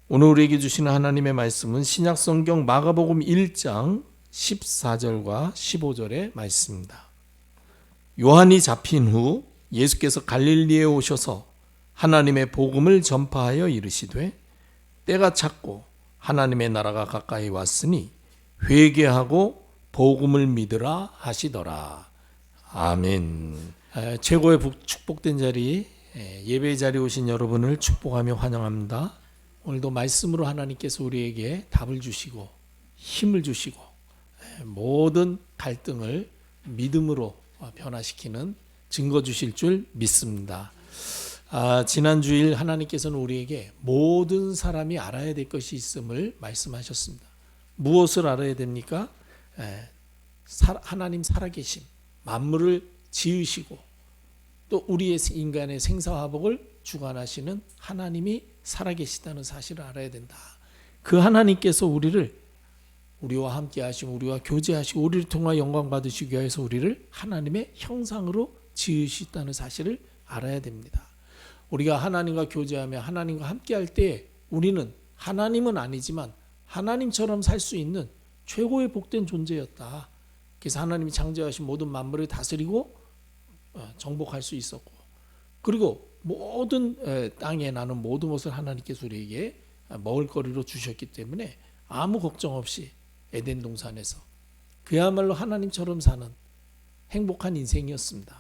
오늘 우리에게 주시는 하나님의 말씀은 신약성경 마가복음 1장 14절과 15절의 말씀입니다. 요한이 잡힌 후 예수께서 갈릴리에 오셔서 하나님의 복음을 전파하여 이르시되 때가 찼고 하나님의 나라가 가까이 왔으니 회개하고 복음을 믿으라 하시더라. 아멘. 최고의 축복된 자리, 예배의 자리에 오신 여러분을 축복하며 환영합니다. 오늘도 말씀으로 하나님께서 우리에게 답을 주시고 힘을 주시고 모든 갈등을 믿음으로 변화시키는 증거 주실 줄 믿습니다. 지난 주일 하나님께서는 우리에게 모든 사람이 알아야 될 것이 있음을 말씀하셨습니다. 무엇을 알아야 됩니까? 하나님 살아계심, 만물을 지으시고 또 우리의 인간의 생사화복을 주관하시는 하나님이 살아계시다는 사실을 알아야 된다. 그 하나님께서 우리와 함께 하시고 우리와 교제하시고 우리를 통해 영광 받으시기 위해서 우리를 하나님의 형상으로 지으시다는 사실을 알아야 됩니다. 우리가 하나님과 교제하며 하나님과 함께 할 때 우리는 하나님은 아니지만 하나님처럼 살 수 있는 최고의 복된 존재였다. 그래서 하나님이 창조하신 모든 만물을 다스리고 정복할 수 있었고, 그리고 모든 땅에 나는 모든 것을 하나님께서 우리에게 먹을거리로 주셨기 때문에 아무 걱정 없이 에덴 동산에서 그야말로 하나님처럼 사는 행복한 인생이었습니다.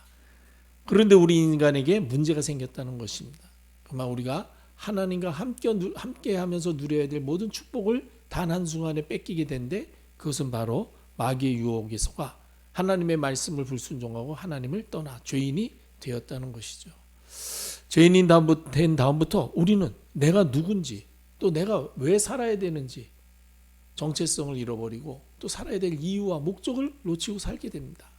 그런데 우리 인간에게 문제가 생겼다는 것입니다. 그만 우리가 하나님과 함께 하면서 누려야 될 모든 축복을 단 한순간에 뺏기게 된데, 그것은 바로 마귀의 유혹에 속아 하나님의 말씀을 불순종하고 하나님을 떠나 죄인이 되었다는 것이죠. 죄인이 된 다음부터 우리는 내가 누군지, 또 내가 왜 살아야 되는지 정체성을 잃어버리고 또 살아야 될 이유와 목적을 놓치고 살게 됩니다.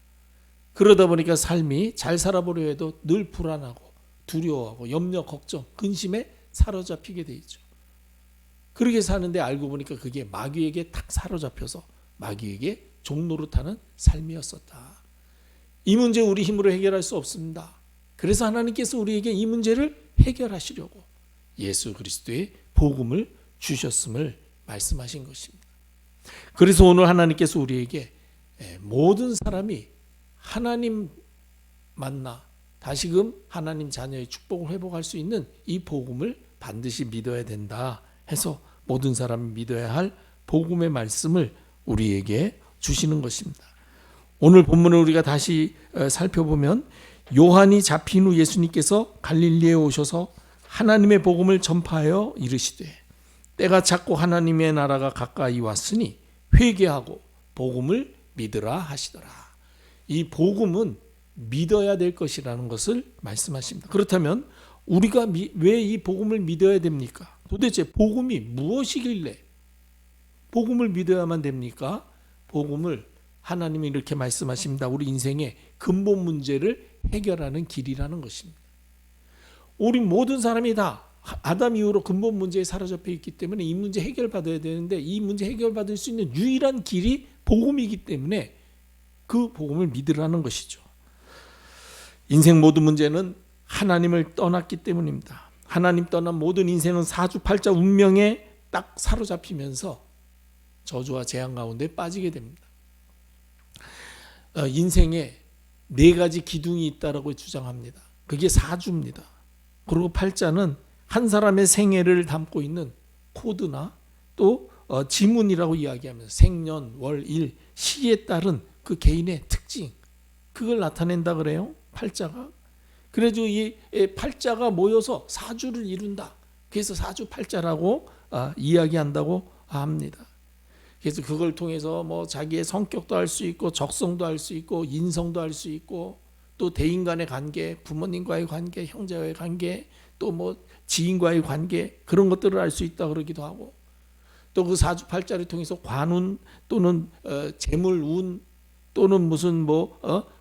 그러다 보니까 삶이 잘 살아보려 해도 늘 불안하고 두려워하고 염려, 걱정, 근심에 사로잡히게 돼 있죠. 그렇게 사는데 알고 보니까 그게 마귀에게 탁 사로잡혀서 마귀에게 종노릇하는 삶이었었다. 이 문제 우리 힘으로 해결할 수 없습니다. 그래서 하나님께서 우리에게 이 문제를 해결하시려고 예수 그리스도의 복음을 주셨음을 말씀하신 것입니다. 그래서 오늘 하나님께서 우리에게 모든 사람이 하나님 만나 다시금 하나님 자녀의 축복을 회복할 수 있는 이 복음을 반드시 믿어야 된다 해서 모든 사람이 믿어야 할 복음의 말씀을 우리에게 주시는 것입니다. 오늘 본문을 우리가 다시 살펴보면 요한이 잡힌 후 예수님께서 갈릴리에 오셔서 하나님의 복음을 전파하여 이르시되 때가 찼고 하나님의 나라가 가까이 왔으니 회개하고 복음을 믿으라 하시더라. 이 복음은 믿어야 될 것이라는 것을 말씀하십니다. 그렇다면 우리가 왜 이 복음을 믿어야 됩니까? 도대체 복음이 무엇이길래 복음을 믿어야만 됩니까? 복음을 하나님이 이렇게 말씀하십니다. 우리 인생의 근본 문제를 해결하는 길이라는 것입니다. 우리 모든 사람이 다 아담 이후로 근본 문제에 사로잡혀 있기 때문에 이 문제 해결받아야 되는데, 이 문제 해결받을 수 있는 유일한 길이 복음이기 때문에 그 복음을 믿으라는 것이죠. 인생 모든 문제는 하나님을 떠났기 때문입니다. 하나님 떠난 모든 인생은 사주팔자 운명에 딱 사로잡히면서 저주와 재앙 가운데 빠지게 됩니다. 인생에 4가지 기둥이 있다라고 주장합니다. 그게 사주입니다. 그리고 팔자는 한 사람의 생애를 담고 있는 코드나 또 지문이라고 이야기하면서 생년, 월, 일, 시에 따른 그 개인의 특징, 그걸 나타낸다 그래요. 팔자가. 그래서 이 팔자가 모여서 사주를 이룬다. 그래서 사주팔자라고 이야기한다고 합니다. 그래서 그걸 통해서 뭐 자기의 성격도 알 수 있고 적성도 알 수 있고 인성도 알 수 있고 또 대인 간의 관계, 부모님과의 관계, 형제와의 관계, 또 뭐 지인과의 관계, 그런 것들을 알 수 있다 그러기도 하고, 또 그 사주팔자를 통해서 관운 또는 재물운 또는 무슨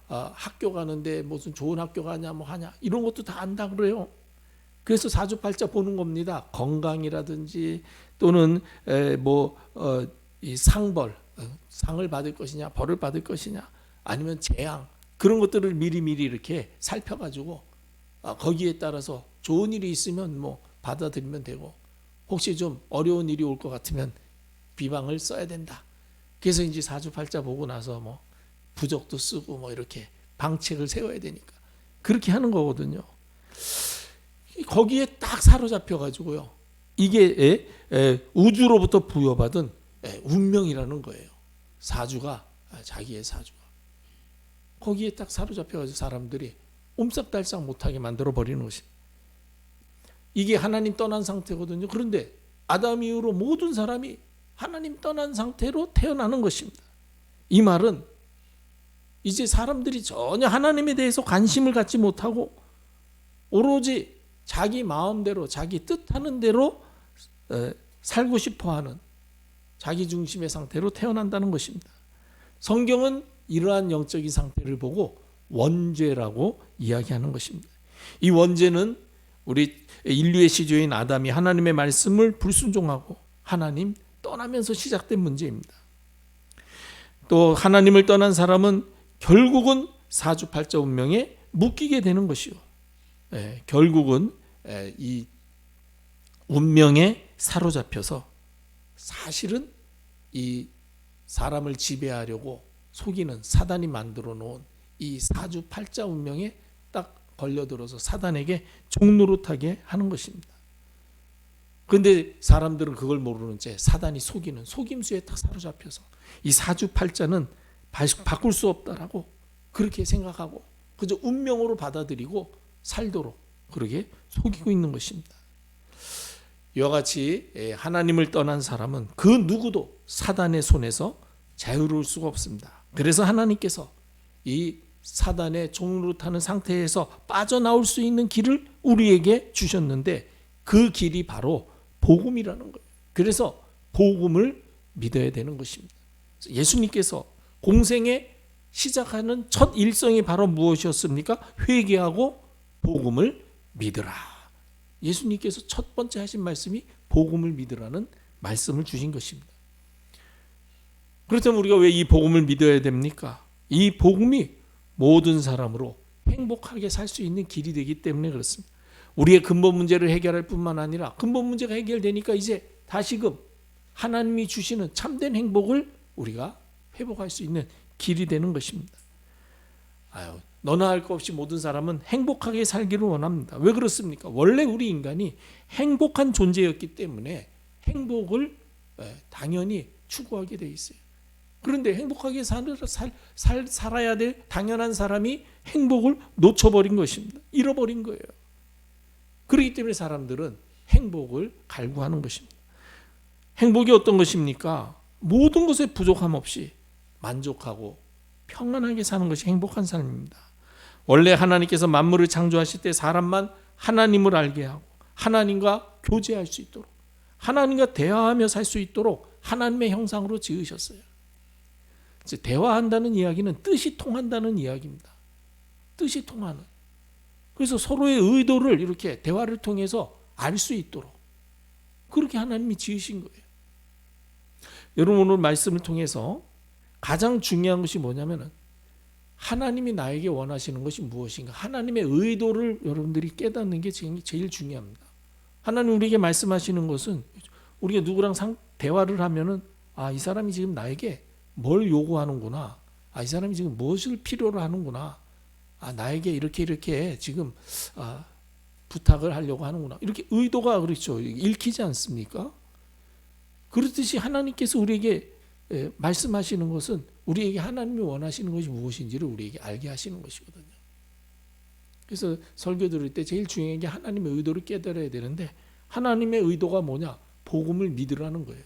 학교 가는데 무슨 좋은 학교 가냐 뭐 하냐 이런 것도 다 안다 그래요. 그래서 사주팔자 보는 겁니다. 건강이라든지 또는 이 상벌, 상을 받을 것이냐 벌을 받을 것이냐 아니면 재앙, 그런 것들을 미리미리 이렇게 살펴가지고 거기에 따라서 좋은 일이 있으면 뭐 받아들이면 되고, 혹시 좀 어려운 일이 올 것 같으면 비방을 써야 된다. 그래서 이제 사주팔자 보고 나서 뭐 부적도 쓰고 뭐 이렇게 방책을 세워야 되니까 그렇게 하는 거거든요. 거기에 딱 사로잡혀 가지고요. 이게 우주로부터 부여받은 운명이라는 거예요. 사주가 자기의 사주가 거기에 딱 사로잡혀 가지고 사람들이 옴싹달싹 못하게 만들어 버리는 것입니다. 이게 하나님 떠난 상태거든요. 그런데 아담 이후로 모든 사람이 하나님 떠난 상태로 태어나는 것입니다. 이 말은 이제 사람들이 전혀 하나님에 대해서 관심을 갖지 못하고 오로지 자기 마음대로 자기 뜻하는 대로 살고 싶어하는 자기 중심의 상태로 태어난다는 것입니다. 성경은 이러한 영적인 상태를 보고 원죄라고 이야기하는 것입니다. 이 원죄는 우리 인류의 시조인 아담이 하나님의 말씀을 불순종하고 하나님 떠나면서 시작된 문제입니다. 또 하나님을 떠난 사람은 결국은 사주팔자 운명에 묶이게 되는 것이요. 결국은 이 운명에 사로잡혀서 사실은 이 사람을 지배하려고 속이는 사단이 만들어 놓은 이 사주팔자 운명에 딱 걸려들어서 사단에게 종노릇하게 하는 것입니다. 그런데 사람들은 그걸 모르는 채 사단이 속이는 속임수에 딱 사로잡혀서 이 사주팔자는 바꿀 수 없다라고 그렇게 생각하고 그저 운명으로 받아들이고 살도록 그렇게 속이고 있는 것입니다. 이와 같이 하나님을 떠난 사람은 그 누구도 사단의 손에서 자유로울 수가 없습니다. 그래서 하나님께서 이 사단의 종노릇하는 상태에서 빠져나올 수 있는 길을 우리에게 주셨는데 그 길이 바로 복음이라는 거예요. 그래서 복음을 믿어야 되는 것입니다. 예수님께서 공생에 시작하는 첫 일성이 바로 무엇이었습니까? 회개하고 복음을 믿으라. 예수님께서 첫 번째 하신 말씀이 복음을 믿으라는 말씀을 주신 것입니다. 그렇다면 우리가 왜 이 복음을 믿어야 됩니까? 이 복음이 모든 사람으로 행복하게 살 수 있는 길이 되기 때문에 그렇습니다. 우리의 근본 문제를 해결할 뿐만 아니라 근본 문제가 해결되니까 이제 다시금 하나님이 주시는 참된 행복을 우리가 회복할 수 있는 길이 되는 것입니다. 너나 할 것 없이 모든 사람은 행복하게 살기를 원합니다. 왜 그렇습니까? 원래 우리 인간이 행복한 존재였기 때문에 행복을 당연히 추구하게 돼 있어요. 그런데 행복하게 살아야 될 당연한 사람이 행복을 놓쳐버린 것입니다. 잃어버린 거예요. 그렇기 때문에 사람들은 행복을 갈구하는 것입니다. 행복이 어떤 것입니까? 모든 것에 부족함 없이 만족하고 평안하게 사는 것이 행복한 삶입니다. 원래 하나님께서 만물을 창조하실 때 사람만 하나님을 알게 하고 하나님과 교제할 수 있도록 하나님과 대화하며 살 수 있도록 하나님의 형상으로 지으셨어요. 대화한다는 이야기는 뜻이 통한다는 이야기입니다. 뜻이 통하는. 그래서 서로의 의도를 이렇게 대화를 통해서 알 수 있도록 그렇게 하나님이 지으신 거예요. 여러분 오늘 말씀을 통해서 가장 중요한 것이 뭐냐면은 하나님이 나에게 원하시는 것이 무엇인가? 하나님의 의도를 여러분들이 깨닫는 게 제일 중요합니다. 하나님 우리에게 말씀하시는 것은 우리가 누구랑 대화를 하면은 이 사람이 지금 나에게 뭘 요구하는구나. 이 사람이 지금 무엇을 필요로 하는구나. 나에게 이렇게 지금 부탁을 하려고 하는구나. 이렇게 의도가 그렇죠. 읽히지 않습니까? 그렇듯이 하나님께서 우리에게 말씀하시는 것은 우리에게 하나님이 원하시는 것이 무엇인지를 우리에게 알게 하시는 것이거든요. 그래서 설교 들을 때 제일 중요한 게 하나님의 의도를 깨달아야 되는데 하나님의 의도가 뭐냐? 복음을 믿으라는 거예요.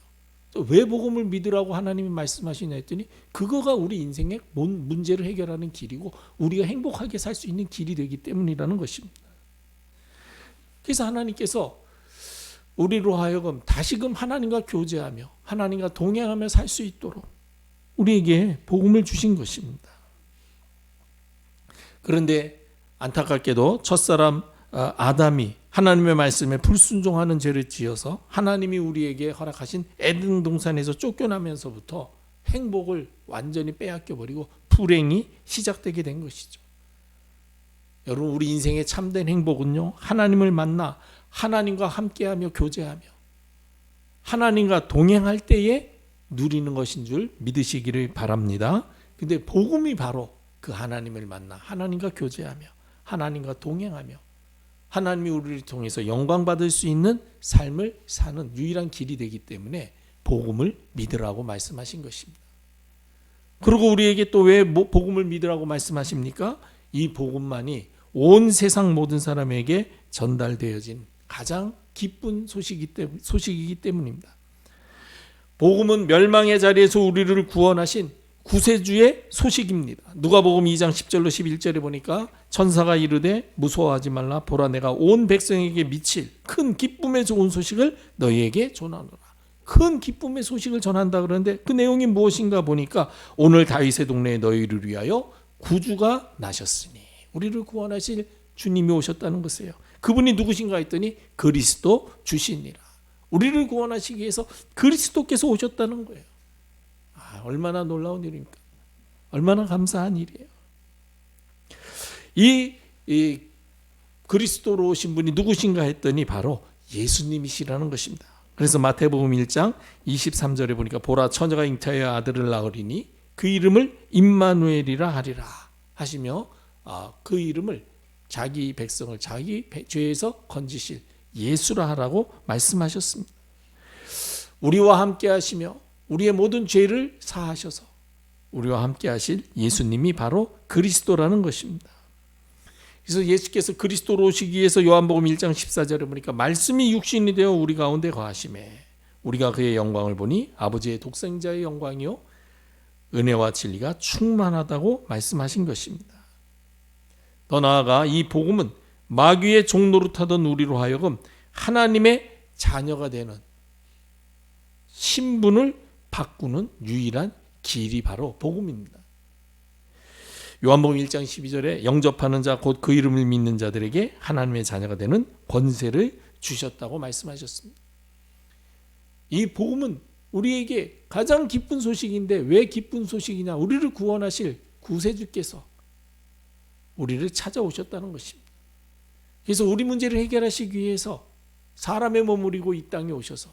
왜 복음을 믿으라고 하나님이 말씀하시냐 했더니 그거가 우리 인생의 문제를 해결하는 길이고 우리가 행복하게 살 수 있는 길이 되기 때문이라는 것입니다. 그래서 하나님께서 우리로 하여금 다시금 하나님과 교제하며 하나님과 동행하며 살 수 있도록 우리에게 복음을 주신 것입니다. 그런데 안타깝게도 첫사람 아담이 하나님의 말씀에 불순종하는 죄를 지어서 하나님이 우리에게 허락하신 에덴 동산에서 쫓겨나면서부터 행복을 완전히 빼앗겨버리고 불행이 시작되게 된 것이죠. 여러분 우리 인생의 참된 행복은요 하나님을 만나 하나님과 함께하며 교제하며 하나님과 동행할 때에 누리는 것인 줄 믿으시기를 바랍니다. 근데 복음이 바로 그 하나님을 만나 하나님과 교제하며 하나님과 동행하며 하나님이 우리를 통해서 영광 받을 수 있는 삶을 사는 유일한 길이 되기 때문에 복음을 믿으라고 말씀하신 것입니다. 그리고 우리에게 또 왜 복음을 믿으라고 말씀하십니까? 이 복음만이 온 세상 모든 사람에게 전달되어진 가장 기쁜 소식이기 때문입니다. 복음은 멸망의 자리에서 우리를 구원하신 구세주의 소식입니다. 누가복음 2장 10절로 11절에 보니까 천사가 이르되 무서워하지 말라. 보라, 내가 온 백성에게 미칠 큰 기쁨의 좋은 소식을 너희에게 전하노라. 큰 기쁨의 소식을 전한다 그러는데 그 내용이 무엇인가 보니까 오늘 다윗의 동네에 너희를 위하여 구주가 나셨으니, 우리를 구원하실 주님이 오셨다는 것이에요. 그분이 누구신가 했더니 그리스도 주시니라. 우리를 구원하시기 위해서 그리스도께서 오셨다는 거예요. 얼마나 놀라운 일입니까? 얼마나 감사한 일이에요. 이 그리스도로 오신 분이 누구신가 했더니 바로 예수님이시라는 것입니다. 그래서 마태복음 1장 23절에 보니까 보라, 처녀가 잉태하여 아들을 낳으리니 그 이름을 임마누엘이라 하리라 하시며 그 이름을 자기 백성을 자기 죄에서 건지실 예수라 하라고 말씀하셨습니다. 우리와 함께 하시며 우리의 모든 죄를 사하셔서 우리와 함께 하실 예수님이 바로 그리스도라는 것입니다. 그래서 예수께서 그리스도로 오시기 위해서 요한복음 1장 14절에 보니까 말씀이 육신이 되어 우리 가운데 거하심에 우리가 그의 영광을 보니 아버지의 독생자의 영광이요 은혜와 진리가 충만하다고 말씀하신 것입니다. 더 나아가 이 복음은 마귀의 종노릇하던 우리로 하여금 하나님의 자녀가 되는 신분을 바꾸는 유일한 길이 바로 복음입니다. 요한복음 1장 12절에 영접하는 자 곧 그 이름을 믿는 자들에게 하나님의 자녀가 되는 권세를 주셨다고 말씀하셨습니다. 이 복음은 우리에게 가장 기쁜 소식인데 왜 기쁜 소식이냐? 우리를 구원하실 구세주께서 우리를 찾아오셨다는 것입니다. 그래서 우리 문제를 해결하시기 위해서 사람의 몸을 입고 이 땅에 오셔서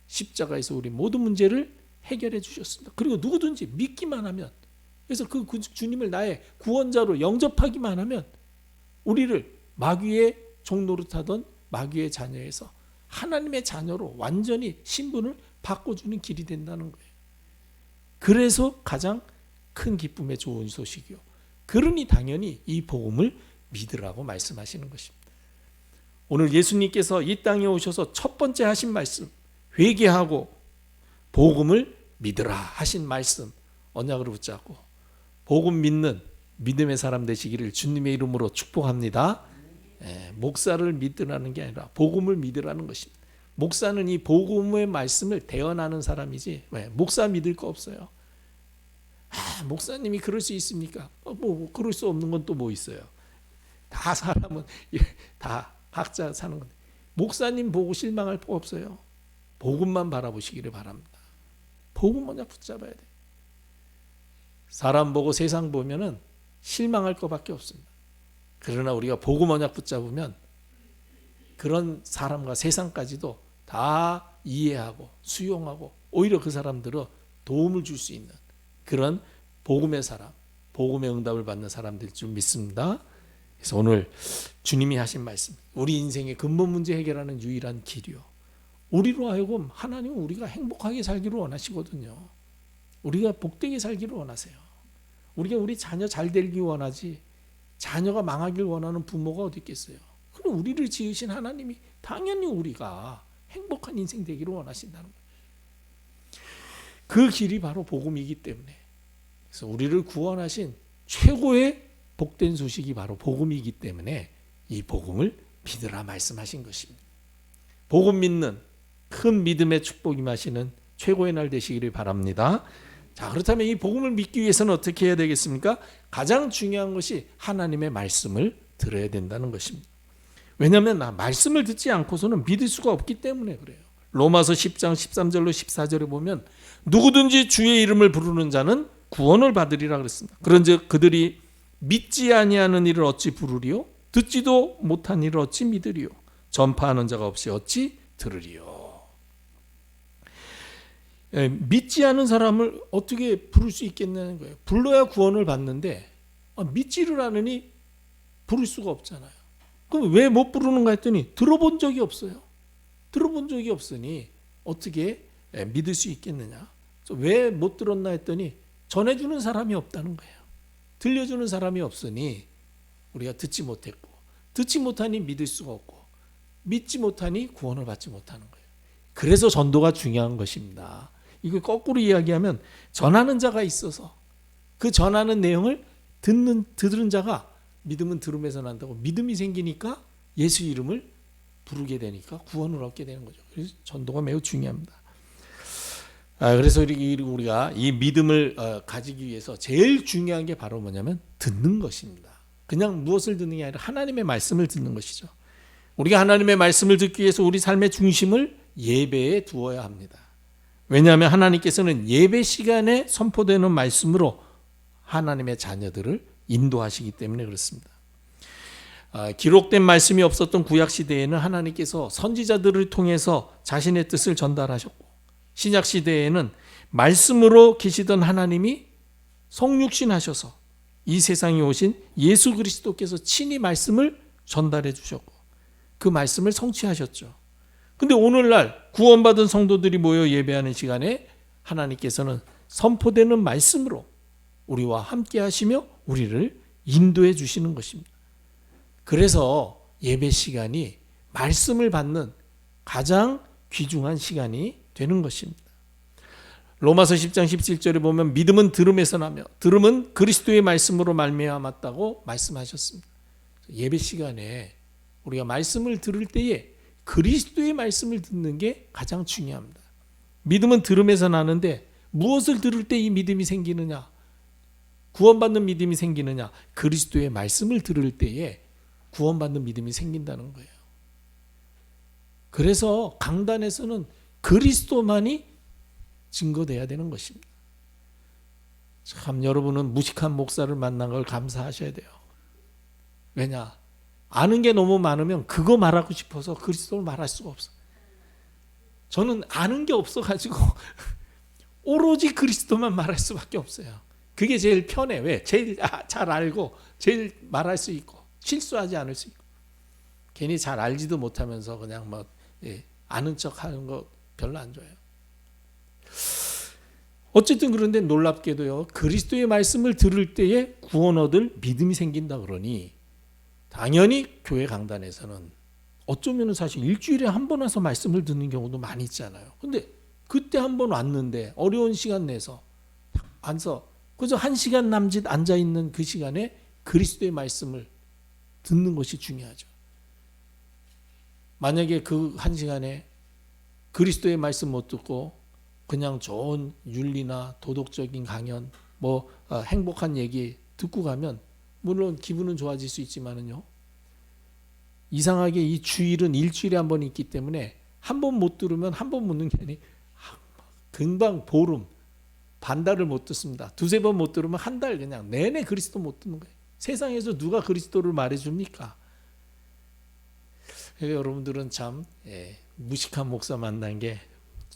십자가에서 우리 모든 문제를 해결해 주셨습니다. 그리고 누구든지 믿기만 하면, 그래서 그 주님을 나의 구원자로 영접하기만 하면 우리를 마귀의 종노릇하던 마귀의 자녀에서 하나님의 자녀로 완전히 신분을 바꿔주는 길이 된다는 거예요. 그래서 가장 큰 기쁨의 좋은 소식이요. 그러니 당연히 이 복음을 믿으라고 말씀하시는 것입니다. 오늘 예수님께서 이 땅에 오셔서 첫 번째 하신 말씀, 회개하고 복음을 믿으라 하신 말씀, 언약으로 붙잡고 복음 믿는 믿음의 사람 되시기를 주님의 이름으로 축복합니다. 목사를 믿으라는 게 아니라 복음을 믿으라는 것입니다. 목사는 이 복음의 말씀을 대언하는 사람이지 목사 믿을 거 없어요. 목사님이 그럴 수 있습니까? 뭐 그럴 수 없는 건 또 뭐 있어요. 다 사람은 다 각자 사는 건데 목사님 보고 실망할 거 없어요. 복음만 바라보시기를 바랍니다. 복음 먼저 붙잡아야 돼. 사람 보고 세상 보면은 실망할 것밖에 없습니다. 그러나 우리가 복음 언약 붙잡으면 그런 사람과 세상까지도 다 이해하고 수용하고 오히려 그 사람들은 도움을 줄 수 있는 그런 복음의 사람, 복음의 응답을 받는 사람들 줄 믿습니다. 그래서 오늘 주님이 하신 말씀, 우리 인생의 근본 문제 해결하는 유일한 길이요. 우리로 하여금 하나님은 우리가 행복하게 살기를 원하시거든요. 우리가 복되게 살기를 원하세요. 우리가 우리 자녀 잘 되기 원하지 자녀가 망하길 원하는 부모가 어디 있겠어요. 그럼 우리를 지으신 하나님이 당연히 우리가 행복한 인생 되기를 원하신다는 거예요. 그 길이 바로 복음이기 때문에, 그래서 우리를 구원하신 최고의 복된 소식이 바로 복음이기 때문에 이 복음을 믿으라 말씀하신 것입니다. 복음 믿는 큰 믿음의 축복 임하시는 최고의 날 되시기를 바랍니다. 자, 그렇다면 이 복음을 믿기 위해서는 어떻게 해야 되겠습니까? 가장 중요한 것이 하나님의 말씀을 들어야 된다는 것입니다. 왜냐하면 말씀을 듣지 않고서는 믿을 수가 없기 때문에 그래요. 로마서 10장 13절로 14절에 보면 누구든지 주의 이름을 부르는 자는 구원을 받으리라 그랬습니다. 그런즉 그들이 믿지 아니하는 이를 어찌 부르리요? 듣지도 못한 이를 어찌 믿으리요? 전파하는 자가 없이 어찌 들으리요? 믿지 않은 사람을 어떻게 부를 수 있겠냐는 거예요. 불러야 구원을 받는데 믿지를 않으니 부를 수가 없잖아요. 그럼 왜 못 부르는가 했더니 들어본 적이 없어요. 들어본 적이 없으니 어떻게 믿을 수 있겠느냐. 왜 못 들었나 했더니 전해주는 사람이 없다는 거예요. 들려주는 사람이 없으니 우리가 듣지 못했고, 듣지 못하니 믿을 수가 없고, 믿지 못하니 구원을 받지 못하는 거예요. 그래서 전도가 중요한 것입니다. 이거 거꾸로 이야기하면 전하는 자가 있어서 그 전하는 내용을 들은 자가 믿음은 들음에서 난다고, 믿음이 생기니까 예수 이름을 부르게 되니까 구원을 얻게 되는 거죠. 그래서 전도가 매우 중요합니다. 그래서 우리가 이 믿음을 가지기 위해서 제일 중요한 게 바로 뭐냐면 듣는 것입니다. 그냥 무엇을 듣는 게 아니라 하나님의 말씀을 듣는 것이죠. 우리가 하나님의 말씀을 듣기 위해서 우리 삶의 중심을 예배에 두어야 합니다. 왜냐하면 하나님께서는 예배 시간에 선포되는 말씀으로 하나님의 자녀들을 인도하시기 때문에 그렇습니다. 기록된 말씀이 없었던 구약 시대에는 하나님께서 선지자들을 통해서 자신의 뜻을 전달하셨고, 신약 시대에는 말씀으로 계시던 하나님이 성육신하셔서 이 세상에 오신 예수 그리스도께서 친히 말씀을 전달해 주셨고 그 말씀을 성취하셨죠. 근데 오늘날 구원받은 성도들이 모여 예배하는 시간에 하나님께서는 선포되는 말씀으로 우리와 함께 하시며 우리를 인도해 주시는 것입니다. 그래서 예배 시간이 말씀을 받는 가장 귀중한 시간이 되는 것입니다. 로마서 10장 17절에 보면 믿음은 들음에서 나며 들음은 그리스도의 말씀으로 말미암았다고 말씀하셨습니다. 예배 시간에 우리가 말씀을 들을 때에 그리스도의 말씀을 듣는 게 가장 중요합니다. 믿음은 들음에서 나는데 무엇을 들을 때 이 믿음이 생기느냐? 구원받는 믿음이 생기느냐? 그리스도의 말씀을 들을 때에 구원받는 믿음이 생긴다는 거예요. 그래서 강단에서는 그리스도만이 증거돼야 되는 것입니다. 참 여러분은 무식한 목사를 만난 걸 감사하셔야 돼요. 왜냐? 아는 게 너무 많으면 그거 말하고 싶어서 그리스도를 말할 수가 없어. 저는 아는 게 없어가지고 오로지 그리스도만 말할 수밖에 없어요. 그게 제일 편해. 왜? 제일 잘 알고 제일 말할 수 있고 실수하지 않을 수 있고. 괜히 잘 알지도 못하면서 그냥 뭐 아는 척하는 거 별로 안 좋아해요. 어쨌든 그런데 놀랍게도요, 그리스도의 말씀을 들을 때에 구원 얻을 믿음이 생긴다 그러니 당연히 교회 강단에서는 어쩌면 사실 일주일에 한 번 와서 말씀을 듣는 경우도 많이 있잖아요. 근데 그때 한 번 왔는데 어려운 시간 내서 앉아서 그저 1시간 남짓 앉아있는 그 시간에 그리스도의 말씀을 듣는 것이 중요하죠. 만약에 그 1시간에 그리스도의 말씀 못 듣고 그냥 좋은 윤리나 도덕적인 강연, 행복한 얘기 듣고 가면 물론 기분은 좋아질 수 있지만은요, 이상하게 이 주일은 일주일에 한 번 있기 때문에 한 번 못 들으면 한 번 묻는 게 아니라 금방 보름, 반달을 못 듣습니다. 두세 번 못 들으면 한 달 그냥 내내 그리스도 못 듣는 거예요. 세상에서 누가 그리스도를 말해줍니까? 여러분들은 참 무식한 목사 만난 게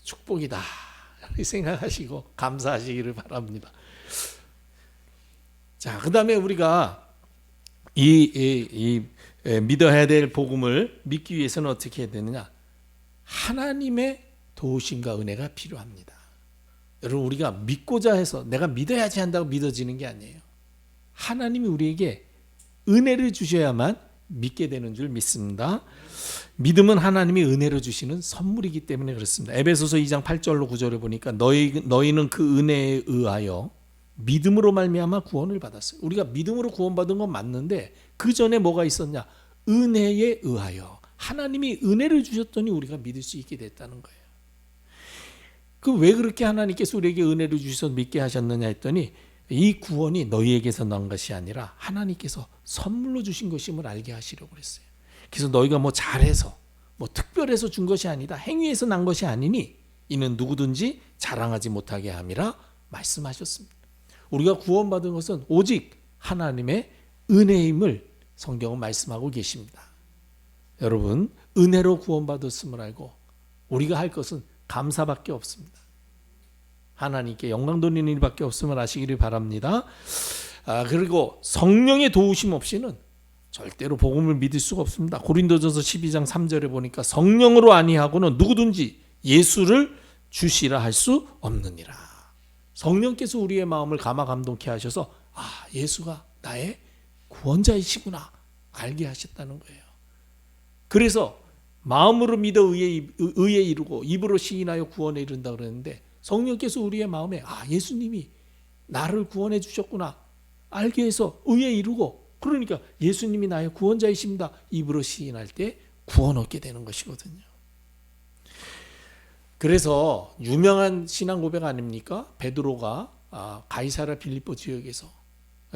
축복이다 생각하시고 감사하시기를 바랍니다. 자, 그 다음에 우리가 이 믿어야 될 복음을 믿기 위해서는 어떻게 해야 되느냐? 하나님의 도우심과 은혜가 필요합니다. 여러분, 우리가 믿고자 해서 내가 믿어야지 한다고 믿어지는 게 아니에요. 하나님이 우리에게 은혜를 주셔야만 믿게 되는 줄 믿습니다. 믿음은 하나님이 은혜로 주시는 선물이기 때문에 그렇습니다. 에베소서 2장 8절로 9절에 보니까 너희는 그 은혜에 의하여 믿음으로 말미암아 구원을 받았어요. 우리가 믿음으로 구원받은 건 맞는데 그 전에 뭐가 있었냐? 은혜에 의하여 하나님이 은혜를 주셨더니 우리가 믿을 수 있게 됐다는 거예요. 그 왜 그렇게 하나님께서 우리에게 은혜를 주셔서 믿게 하셨느냐 했더니 이 구원이 너희에게서 난 것이 아니라 하나님께서 선물로 주신 것임을 알게 하시려고 그랬어요. 그래서 너희가 잘해서 특별해서 준 것이 아니다, 행위에서 난 것이 아니니 이는 누구든지 자랑하지 못하게 함이라 말씀하셨습니다. 우리가 구원받은 것은 오직 하나님의 은혜임을 성경은 말씀하고 계십니다. 여러분, 은혜로 구원받았음을 알고 우리가 할 것은 감사밖에 없습니다. 하나님께 영광 돌리는 일밖에 없음을 아시기를 바랍니다. 그리고 성령의 도우심 없이는 절대로 복음을 믿을 수가 없습니다. 고린도전서 12장 3절에 보니까 성령으로 아니하고는 누구든지 예수를 주시라 할 수 없느니라. 성령께서 우리의 마음을 감화 감동케 하셔서 예수가 나의 구원자이시구나 알게 하셨다는 거예요. 그래서 마음으로 믿어 의에 이르고 입으로 시인하여 구원에 이른다 그랬는데, 성령께서 우리의 마음에 예수님이 나를 구원해 주셨구나 알게 해서 의에 이르고, 그러니까 예수님이 나의 구원자이십니다 입으로 시인할 때 구원 얻게 되는 것이거든요. 그래서 유명한 신앙 고백 아닙니까? 베드로가 가이사랴 빌립보 지역에서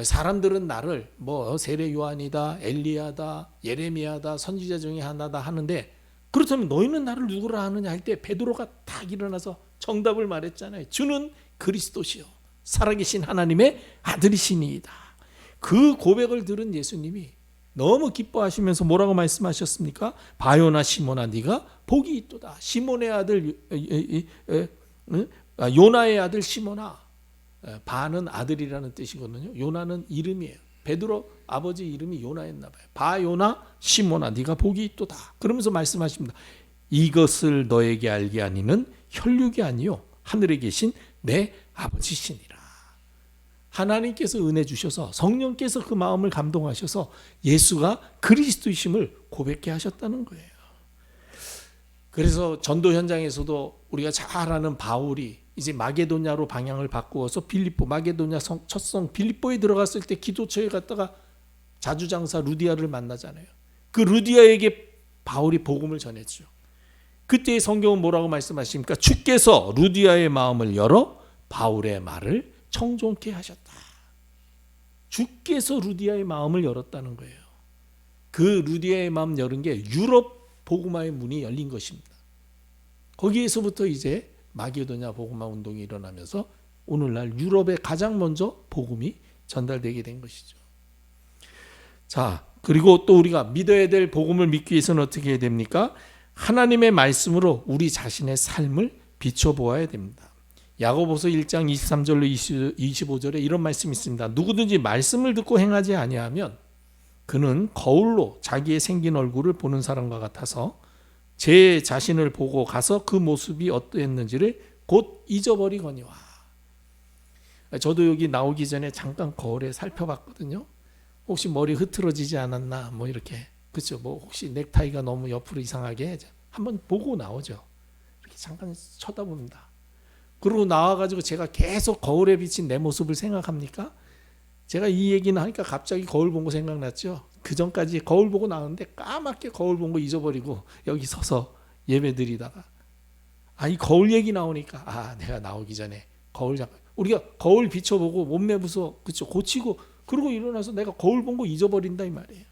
사람들은 나를 세례 요한이다, 엘리야다, 예레미야다, 선지자 중에 하나다 하는데, 그렇다면 너희는 나를 누구라 하느냐 할 때 베드로가 딱 일어나서 정답을 말했잖아요. 주는 그리스도시요 살아계신 하나님의 아들이시니이다. 그 고백을 들은 예수님이 너무 기뻐하시면서 뭐라고 말씀하셨습니까? 바요나 시몬아 네가 복이 있도다. 시몬의 아들 요나의 아들 시몬아. 바는 아들이라는 뜻이거든요. 요나는 이름이에요. 베드로 아버지 이름이 요나였나 봐요. 바요나 시몬아 네가 복이 있도다. 그러면서 말씀하십니다. 이것을 너에게 알게 하니는 혈육이 아니요 하늘에 계신 내 아버지시니라. 하나님께서 은혜 주셔서 성령께서 그 마음을 감동하셔서 예수가 그리스도이심을 고백해 하셨다는 거예요. 그래서 전도 현장에서도 우리가 잘 아는 바울이 이제 마게도냐로 방향을 바꾸어서 빌립보, 마게도냐 첫성 빌립보에 들어갔을 때 기도처에 갔다가 자주장사 루디아를 만나잖아요. 그 루디아에게 바울이 복음을 전했죠. 그때 성경은 뭐라고 말씀하십니까? 주께서 루디아의 마음을 열어 바울의 말을 청종케 하셨다. 주께서 루디아의 마음을 열었다는 거예요. 그 루디아의 마음 열은 게 유럽 복음화의 문이 열린 것입니다. 거기에서부터 이제 마게도냐 복음화 운동이 일어나면서 오늘날 유럽에 가장 먼저 복음이 전달되게 된 것이죠. 자, 그리고 또 우리가 믿어야 될 복음을 믿기 위해서는 어떻게 해야 됩니까? 하나님의 말씀으로 우리 자신의 삶을 비춰보아야 됩니다. 야고보서 1장 23절로 25절에 이런 말씀이 있습니다. 누구든지 말씀을 듣고 행하지 아니하면 그는 거울로 자기의 생긴 얼굴을 보는 사람과 같아서 제 자신을 보고 가서 그 모습이 어떠했는지를 곧 잊어버리거니와. 저도 여기 나오기 전에 잠깐 거울에 살펴봤거든요. 혹시 머리 흐트러지지 않았나 이렇게, 그렇죠? 혹시 넥타이가 너무 옆으로 이상하게 한번 보고 나오죠. 이렇게 잠깐 쳐다봅니다. 그리고 나와가지고 제가 계속 거울에 비친 내 모습을 생각합니까? 제가 이 얘기는 하니까 갑자기 거울 본 거 생각났죠. 그 전까지 거울 보고 나왔는데 까맣게 거울 본 거 잊어버리고 여기 서서 예배 드리다가 이 거울 얘기 나오니까 내가 나오기 전에 거울 잠깐, 우리가 거울 비춰보고 몸매 부서 그쵸 고치고 그러고 일어나서 내가 거울 본 거 잊어버린다 이 말이에요.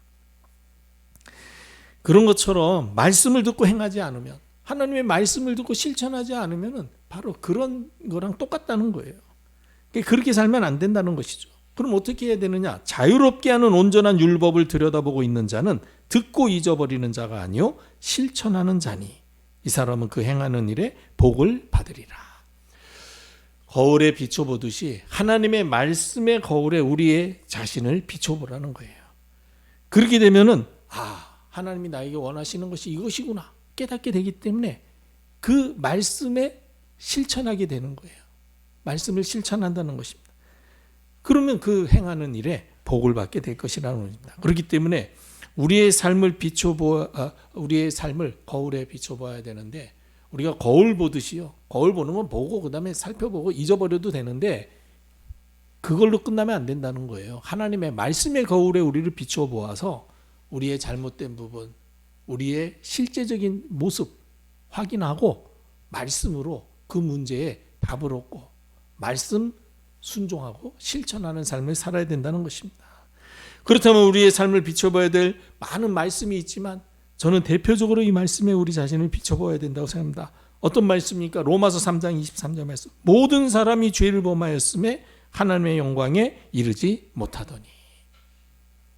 그런 것처럼 말씀을 듣고 행하지 않으면, 하나님의 말씀을 듣고 실천하지 않으면 바로 그런 거랑 똑같다는 거예요. 그렇게 살면 안 된다는 것이죠. 그럼 어떻게 해야 되느냐? 자유롭게 하는 온전한 율법을 들여다보고 있는 자는 듣고 잊어버리는 자가 아니요 실천하는 자니 이 사람은 그 행하는 일에 복을 받으리라. 거울에 비춰보듯이 하나님의 말씀의 거울에 우리의 자신을 비춰보라는 거예요. 그렇게 되면은 하나님이 나에게 원하시는 것이 이것이구나 깨닫게 되기 때문에 그 말씀에 실천하게 되는 거예요. 말씀을 실천한다는 것입니다. 그러면 그 행하는 일에 복을 받게 될 것이라는 것입니다. 그렇기 때문에 우리의 삶을 우리의 삶을 거울에 비춰봐야 되는데, 우리가 거울 보듯이요. 거울 보는 건 보고 그다음에 살펴보고 잊어버려도 되는데 그걸로 끝나면 안 된다는 거예요. 하나님의 말씀의 거울에 우리를 비춰보아서 우리의 잘못된 부분, 우리의 실제적인 모습 확인하고 말씀으로 그 문제에 답을 얻고 말씀 순종하고 실천하는 삶을 살아야 된다는 것입니다. 그렇다면 우리의 삶을 비춰봐야 될 많은 말씀이 있지만 저는 대표적으로 이 말씀에 우리 자신을 비춰봐야 된다고 생각합니다. 어떤 말씀입니까? 로마서 3장 23절 말씀. 모든 사람이 죄를 범하였음에 하나님의 영광에 이르지 못하더니.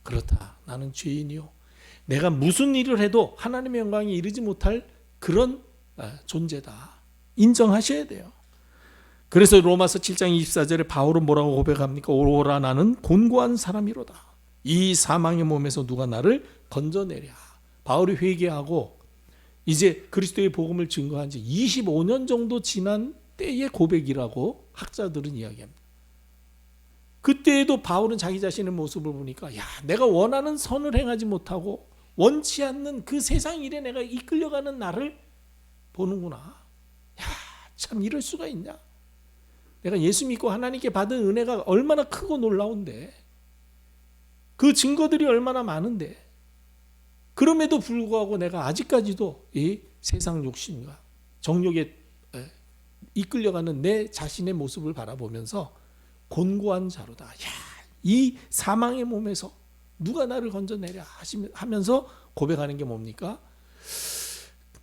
그렇다. 나는 죄인이요. 내가 무슨 일을 해도 하나님의 영광에 이르지 못할 그런 존재다. 인정하셔야 돼요. 그래서 로마서 7장 24절에 바울은 뭐라고 고백합니까? 오라 나는 곤고한 사람이로다. 이 사망의 몸에서 누가 나를 건져내랴. 바울이 회개하고 이제 그리스도의 복음을 증거한 지 25년 정도 지난 때의 고백이라고 학자들은 이야기합니다. 그때에도 바울은 자기 자신의 모습을 보니까 내가 원하는 선을 행하지 못하고 원치 않는 그 세상 일에 내가 이끌려가는 나를 보는구나. 참 이럴 수가 있냐. 내가 예수 믿고 하나님께 받은 은혜가 얼마나 크고 놀라운데, 그 증거들이 얼마나 많은데, 그럼에도 불구하고 내가 아직까지도 이 세상 욕심과 정욕에 이끌려가는 내 자신의 모습을 바라보면서 곤고한 자로다. 이 사망의 몸에서 누가 나를 건져내랴 하면서 고백하는 게 뭡니까?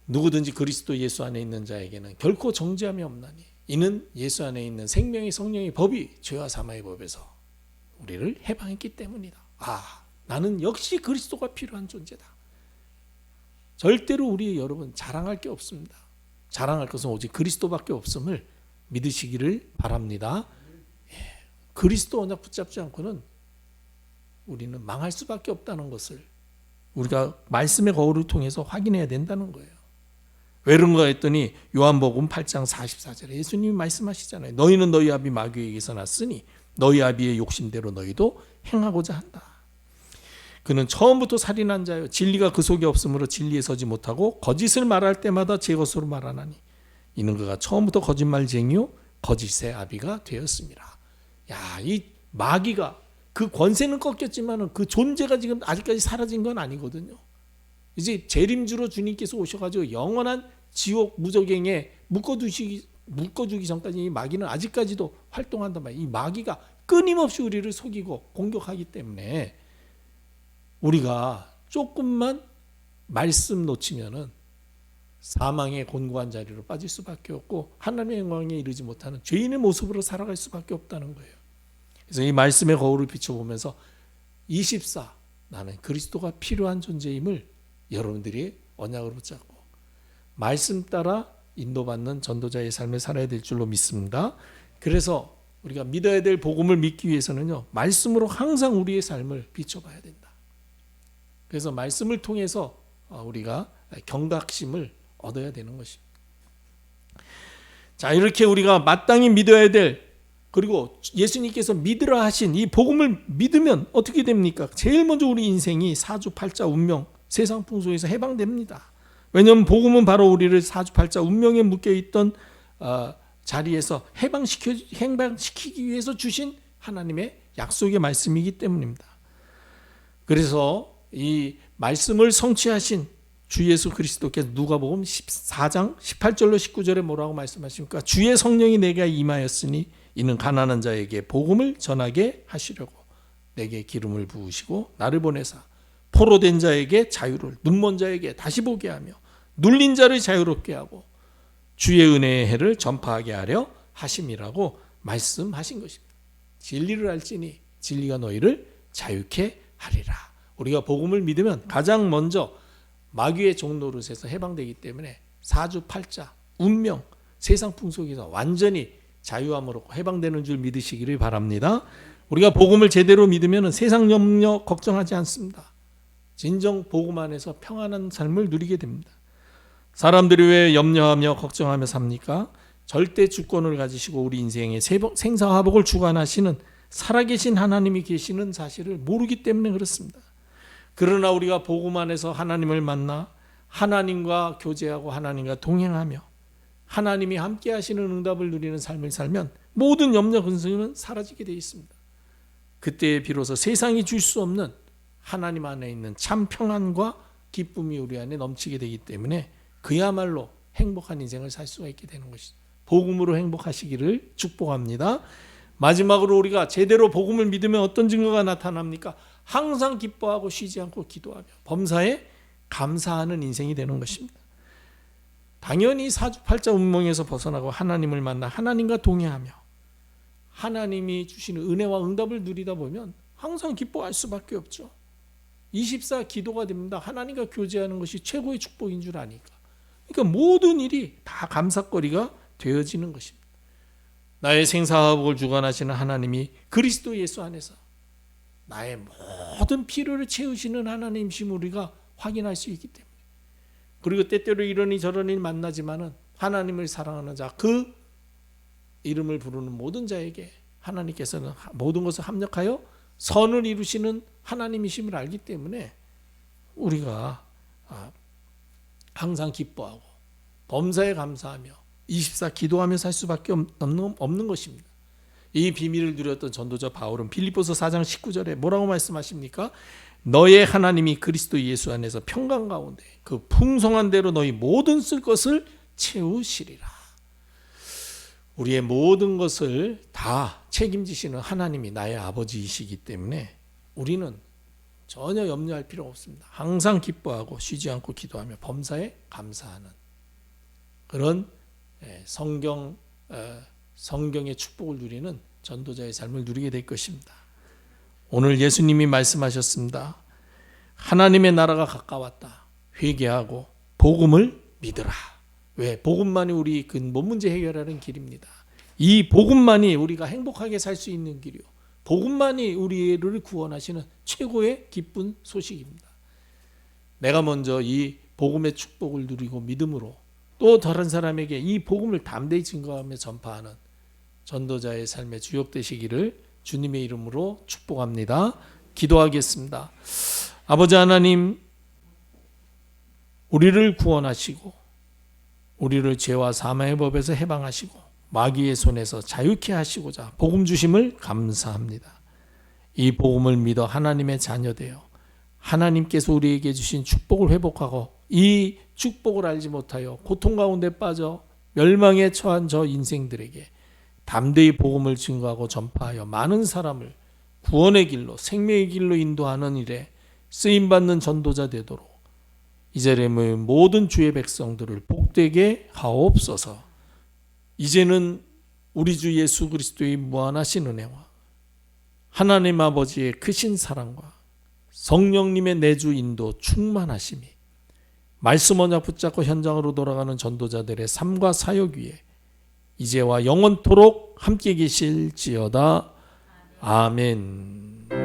누구든지 그리스도 예수 안에 있는 자에게는 결코 정죄함이 없나니 이는 예수 안에 있는 생명의 성령의 법이 죄와 사망의 법에서 우리를 해방했기 때문이다. 나는 역시 그리스도가 필요한 존재다. 절대로 우리 여러분 자랑할 게 없습니다. 자랑할 것은 오직 그리스도밖에 없음을 믿으시기를 바랍니다. 그리스도 언약 붙잡지 않고는 우리는 망할 수밖에 없다는 것을 우리가 말씀의 거울을 통해서 확인해야 된다는 거예요. 왜 그런가 했더니 요한복음 8장 44절에 예수님이 말씀하시잖아요. 너희는 너희 아비 마귀에게서 났으니 너희 아비의 욕심대로 너희도 행하고자 한다. 그는 처음부터 살인한 자요 진리가 그 속에 없으므로 진리에 서지 못하고 거짓을 말할 때마다 제 것으로 말하나니 이는 그가 처음부터 거짓말쟁이요 거짓의 아비가 되었습니다. 이 마귀가 그 권세는 꺾였지만 그 존재가 지금 아직까지 사라진 건 아니거든요. 이제 재림주로 주님께서 오셔가지고 영원한 지옥 무저갱에 묶어두기 전까지 이 마귀는 아직까지도 활동한단 말이에요. 이 마귀가 끊임없이 우리를 속이고 공격하기 때문에 우리가 조금만 말씀 놓치면은 사망의 곤고한 자리로 빠질 수밖에 없고 하나님의 영광에 이르지 못하는 죄인의 모습으로 살아갈 수밖에 없다는 거예요. 그래서 이 말씀의 거울을 비춰보면서 24 나는 그리스도가 필요한 존재임을 여러분들이 언약으로 붙잡고 말씀 따라 인도받는 전도자의 삶을 살아야 될 줄로 믿습니다. 그래서 우리가 믿어야 될 복음을 믿기 위해서는요, 말씀으로 항상 우리의 삶을 비춰봐야 된다. 그래서 말씀을 통해서 우리가 경각심을 얻어야 되는 것입니다. 자, 이렇게 우리가 마땅히 믿어야 될, 그리고 예수님께서 믿으라 하신 이 복음을 믿으면 어떻게 됩니까? 제일 먼저 우리 인생이 사주팔자 운명, 세상 풍속에서 해방됩니다. 왜냐하면 복음은 바로 우리를 사주팔자 운명에 묶여있던 자리에서 해방시키기 위해서 주신 하나님의 약속의 말씀이기 때문입니다. 그래서 이 말씀을 성취하신 주 예수 그리스도께서 누가복음 14장 18절로 19절에 뭐라고 말씀하십니까? 주의 성령이 내게 임하였으니 이는 가난한 자에게 복음을 전하게 하시려고 내게 기름을 부으시고 나를 보내사 포로된 자에게 자유를, 눈먼 자에게 다시 보게 하며 눌린 자를 자유롭게 하고 주의 은혜의 해를 전파하게 하려 하심이라고 말씀하신 것입니다. 진리를 알지니 진리가 너희를 자유케 하리라. 우리가 복음을 믿으면 가장 먼저 마귀의 종노릇에서 해방되기 때문에 사주팔자, 운명, 세상 풍속에서 완전히 자유함으로 해방되는 줄 믿으시기를 바랍니다. 우리가 복음을 제대로 믿으면 세상 염려 걱정하지 않습니다. 진정 복음 안에서 평안한 삶을 누리게 됩니다. 사람들이 왜 염려하며 걱정하며 삽니까? 절대 주권을 가지시고 우리 인생의 생사화복을 주관하시는 살아계신 하나님이 계시는 사실을 모르기 때문에 그렇습니다. 그러나 우리가 복음 안에서 하나님을 만나 하나님과 교제하고 하나님과 동행하며 하나님이 함께 하시는 응답을 누리는 삶을 살면 모든 염려 근심은 사라지게 되어 있습니다. 그때 비로소 세상이 줄 수 없는 하나님 안에 있는 참 평안과 기쁨이 우리 안에 넘치게 되기 때문에 그야말로 행복한 인생을 살 수가 있게 되는 것이죠. 복음으로 행복하시기를 축복합니다. 마지막으로 우리가 제대로 복음을 믿으면 어떤 증거가 나타납니까? 항상 기뻐하고 쉬지 않고 기도하며 범사에 감사하는 인생이 되는 것입니다. 당연히 사주팔자 운명에서 벗어나고 하나님을 만나 하나님과 동행하며 하나님이 주시는 은혜와 응답을 누리다 보면 항상 기뻐할 수밖에 없죠. 24 기도가 됩니다. 하나님과 교제하는 것이 최고의 축복인 줄 아니까. 그러니까 모든 일이 다 감사거리가 되어지는 것입니다. 나의 생사화복을 주관하시는 하나님이 그리스도 예수 안에서 나의 모든 필요를 채우시는 하나님이심 우리가 확인할 수 있기 때문에. 그리고 때때로 이러니 저러니 만나지만은 하나님을 사랑하는 자, 그 이름을 부르는 모든 자에게 하나님께서는 모든 것을 합력하여 선을 이루시는 하나님이심을 알기 때문에 우리가 항상 기뻐하고 범사에 감사하며 24 기도하며 살 수밖에 없는 것입니다. 이 비밀을 누렸던 전도자 바울은 빌립보서 4장 19절에 뭐라고 말씀하십니까? 너의 하나님이 그리스도 예수 안에서 평강 가운데 그 풍성한 대로 너희 모든 쓸 것을 채우시리라. 우리의 모든 것을 다 책임지시는 하나님이 나의 아버지이시기 때문에 우리는 전혀 염려할 필요가 없습니다. 항상 기뻐하고 쉬지 않고 기도하며 범사에 감사하는 그런 성경의 축복을 누리는 전도자의 삶을 누리게 될 것입니다. 오늘 예수님이 말씀하셨습니다. 하나님의 나라가 가까웠다. 회개하고 복음을 믿으라. 왜? 복음만이 우리 근본 문제 해결하는 길입니다. 이 복음만이 우리가 행복하게 살 수 있는 길이요. 복음만이 우리를 구원하시는 최고의 기쁜 소식입니다. 내가 먼저 이 복음의 축복을 누리고 믿음으로 또 다른 사람에게 이 복음을 담대히 증거하며 전파하는 전도자의 삶의 주역 되시기를 주님의 이름으로 축복합니다. 기도하겠습니다. 아버지 하나님, 우리를 구원하시고 우리를 죄와 사망의 법에서 해방하시고 마귀의 손에서 자유케 하시고자 복음 주심을 감사합니다. 이 복음을 믿어 하나님의 자녀되어 하나님께서 우리에게 주신 축복을 회복하고 이 축복을 알지 못하여 고통 가운데 빠져 멸망에 처한 저 인생들에게 담대히 복음을 증거하고 전파하여 많은 사람을 구원의 길로 생명의 길로 인도하는 일에 쓰임받는 전도자 되도록 이 자리의 모든 주의 백성들을 복되게 하옵소서. 이제는 우리 주 예수 그리스도의 무한하신 은혜와 하나님 아버지의 크신 사랑과 성령님의 내주 인도 충만하심이 말씀 언약 붙잡고 현장으로 돌아가는 전도자들의 삶과 사역 위에 이제와 영원토록 함께 계실지어다. 아멘.